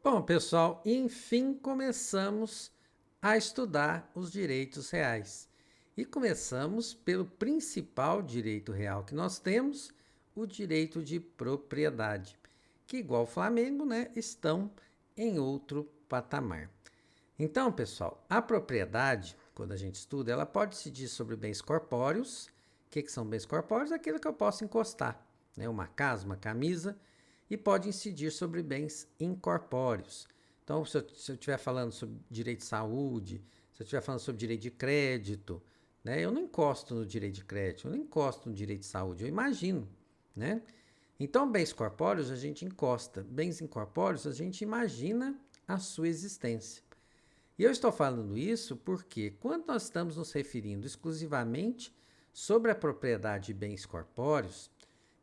Bom, pessoal, enfim começamos a estudar os direitos reais. E começamos pelo principal direito real que nós temos, o direito de propriedade, que, igual ao Flamengo, né, estão em outro patamar. Então, pessoal, a propriedade, quando a gente estuda, ela pode se dizer sobre bens corpóreos. O que são bens corpóreos? Aquilo que eu posso encostar, né? Uma casa, uma camisa, e pode incidir sobre bens incorpóreos. Então, se eu estiver falando sobre direito de saúde, se eu estiver falando sobre direito de crédito, né? Eu não encosto no direito de crédito, eu não encosto no direito de saúde, eu imagino, né? Então, bens corpóreos a gente encosta, bens incorpóreos a gente imagina a sua existência. E eu estou falando isso porque, quando nós estamos nos referindo exclusivamente sobre a propriedade de bens corpóreos,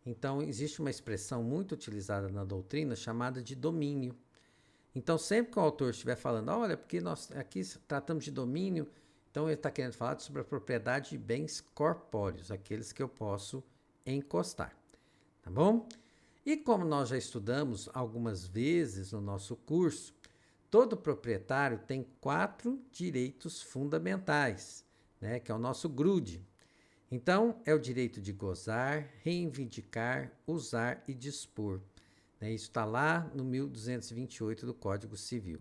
então existe uma expressão muito utilizada na doutrina chamada de domínio. Então, sempre que o autor estiver falando, olha, porque nós aqui tratamos de domínio, então ele está querendo falar sobre a propriedade de bens corpóreos, aqueles que eu posso encostar, tá bom? E como nós já estudamos algumas vezes no nosso curso, todo proprietário tem 4 direitos fundamentais, né, que é o nosso grude. Então, é o direito de gozar, reivindicar, usar e dispor. Né, isso está lá no 1228 do Código Civil.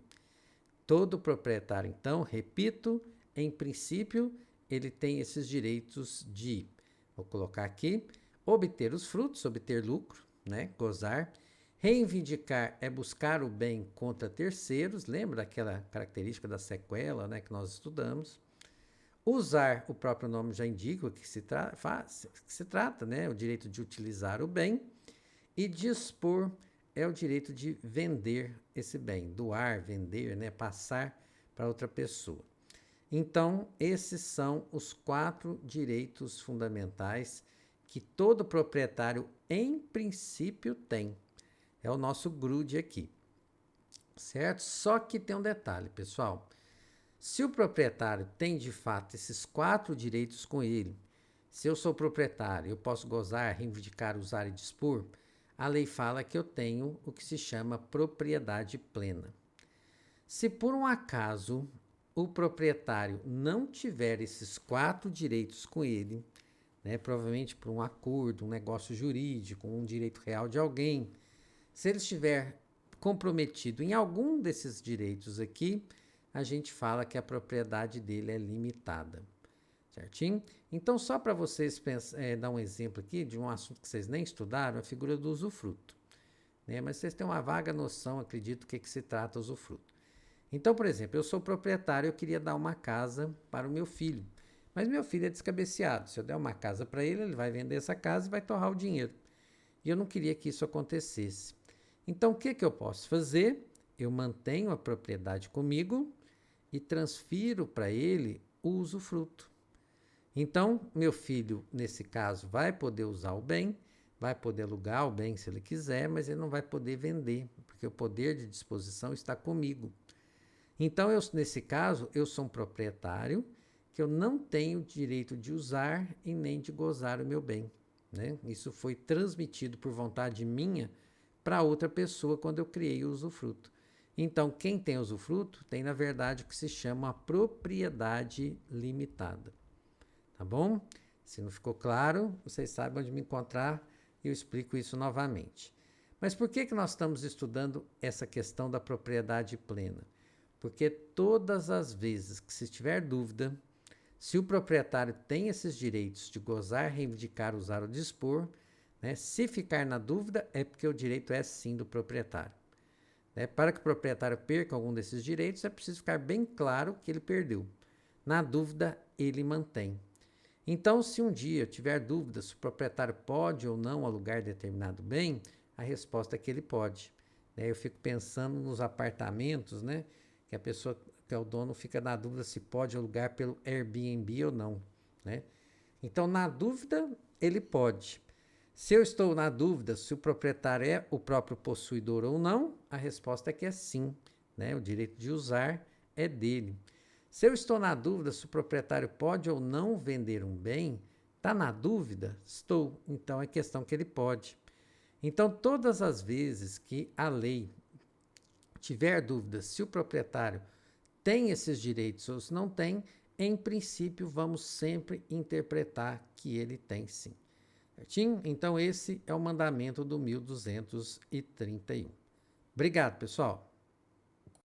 Todo proprietário, então, repito, em princípio, ele tem esses direitos de, vou colocar aqui, obter os frutos, obter lucro, né, gozar. Reivindicar é buscar o bem contra terceiros, lembra daquela característica da sequela, né, que nós estudamos. Usar, o próprio nome já indica o que se trata, né, o direito de utilizar o bem. E dispor é o direito de vender esse bem, doar, vender, né, passar para outra pessoa. Então, esses são os 4 direitos fundamentais que todo proprietário, em princípio, tem. É o nosso grude aqui, certo? Só que tem um detalhe, pessoal. Se o proprietário tem de fato esses 4 direitos com ele, se eu sou proprietário, eu posso gozar, reivindicar, usar e dispor, a lei fala que eu tenho o que se chama propriedade plena. Se por um acaso o proprietário não tiver esses 4 direitos com ele, né, provavelmente por um acordo, um negócio jurídico, um direito real de alguém, se ele estiver comprometido em algum desses direitos aqui, a gente fala que a propriedade dele é limitada. Certinho? Então, só para vocês dar um exemplo aqui de um assunto que vocês nem estudaram, a figura do usufruto. Né? Mas vocês têm uma vaga noção, acredito, do que se trata o usufruto. Então, por exemplo, eu sou proprietário, eu queria dar uma casa para o meu filho. Mas meu filho é descabeceado. Se eu der uma casa para ele, ele vai vender essa casa e vai torrar o dinheiro. E eu não queria que isso acontecesse. Então, o que eu posso fazer? Eu mantenho a propriedade comigo e transfiro para ele o usufruto. Então, meu filho, nesse caso, vai poder usar o bem, vai poder alugar o bem se ele quiser, mas ele não vai poder vender, porque o poder de disposição está comigo. Então, nesse caso, eu sou um proprietário que eu não tenho direito de usar e nem de gozar o meu bem. Né? Isso foi transmitido por vontade minha para outra pessoa quando eu criei o usufruto. Então, quem tem usufruto tem, na verdade, o que se chama a propriedade limitada. Tá bom? Se não ficou claro, vocês sabem onde me encontrar e eu explico isso novamente. Mas por que nós estamos estudando essa questão da propriedade plena? Porque todas as vezes que se tiver dúvida, se o proprietário tem esses direitos de gozar, reivindicar, usar ou dispor, né, se ficar na dúvida, é porque o direito é sim do proprietário. Né? Para que o proprietário perca algum desses direitos, é preciso ficar bem claro que ele perdeu. Na dúvida, ele mantém. Então, se um dia eu tiver dúvida se o proprietário pode ou não alugar determinado bem, a resposta é que ele pode. Né? Eu fico pensando nos apartamentos, né? Que a pessoa, que é o dono, fica na dúvida se pode alugar pelo Airbnb ou não. Né? Então, na dúvida, ele pode. Se eu estou na dúvida se o proprietário é o próprio possuidor ou não, a resposta é que é sim. Né? O direito de usar é dele. Se eu estou na dúvida se o proprietário pode ou não vender um bem, está na dúvida? Estou. Então é questão que ele pode. Então, todas as vezes que a lei tiver dúvidas se o proprietário tem esses direitos ou se não tem, em princípio vamos sempre interpretar que ele tem sim. Certinho? Então esse é o mandamento do 1231. Obrigado, pessoal!